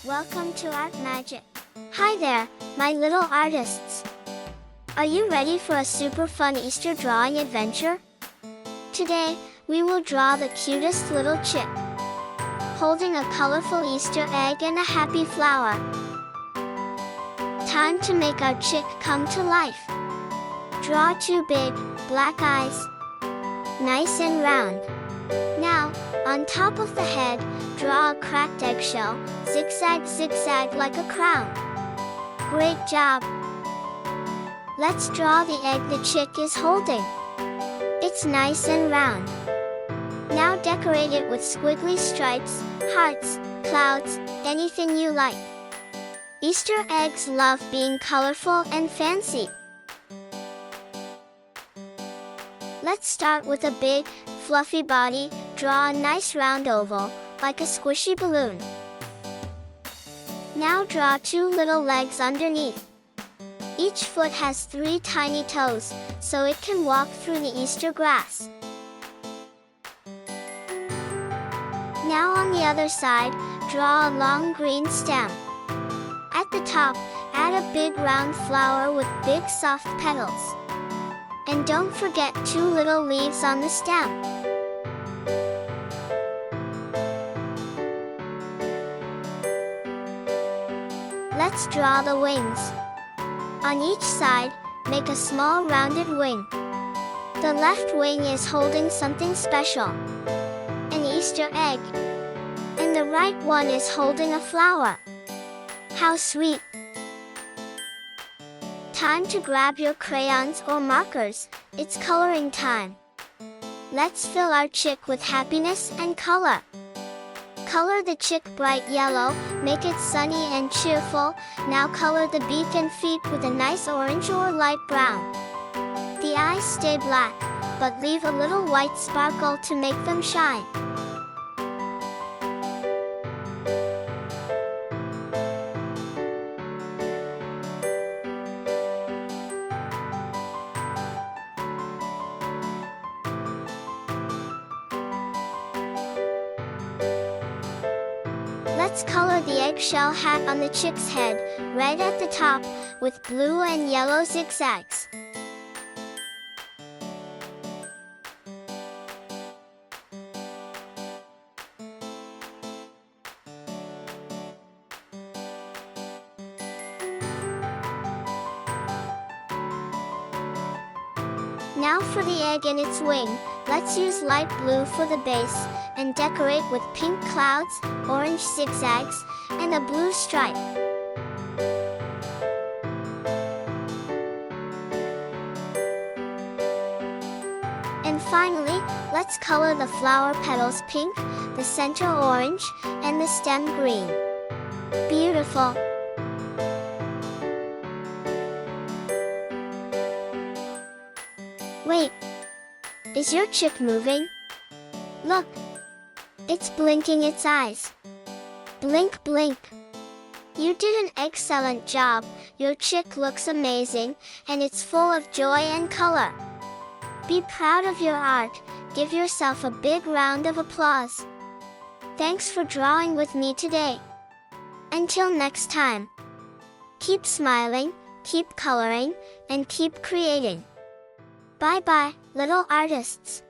Welcome to Art Magic. Hi there, my little artists. Are you ready for a super fun Easter drawing adventure? Today, we will draw the cutest little chick, holding a colorful Easter egg and a happy flower. Time to make our chick come to life. Draw two big, black eyes, nice and round. Now, on top of the head, draw a cracked eggshell, zigzag zigzag like a crown. Great job! Let's draw the egg the chick is holding. It's nice and round. Now decorate it with squiggly stripes, hearts, clouds, anything you like. Easter eggs love being colorful and fancy. Let's start with a big, fluffy body. Draw a nice round oval, like a squishy balloon. Now draw two little legs underneath. Each foot has 3 tiny toes, so it can walk through the Easter grass. Now on the other side, draw a long green stem. At the top, add a big round flower with big soft petals. And don't forget 2 little leaves on the stem. Let's draw the wings. On each side, make a small rounded wing. The left wing is holding something special, an Easter egg. And the right one is holding a flower. How sweet! Time to grab your crayons or markers. It's coloring time. Let's fill our chick with happiness and color. Color the chick bright yellow, make it sunny and cheerful. Now color the beak and feet with a nice orange or light brown. The eyes stay black, but leave a little white sparkle to make them shine. Let's color the eggshell hat on the chick's head, red at the top, with blue and yellow zigzags. Now for the egg and its wing, let's use light blue for the base, and decorate with pink clouds, orange zigzags, and a blue stripe. And finally, let's color the flower petals pink, the center orange, and the stem green. Beautiful! Wait, is your chick moving? Look, it's blinking its eyes. Blink, blink. You did an excellent job. Your chick looks amazing, and it's full of joy and color. Be proud of your art. Give yourself a big round of applause. Thanks for drawing with me today. Until next time. Keep smiling, keep coloring, and keep creating. Bye-bye, little artists.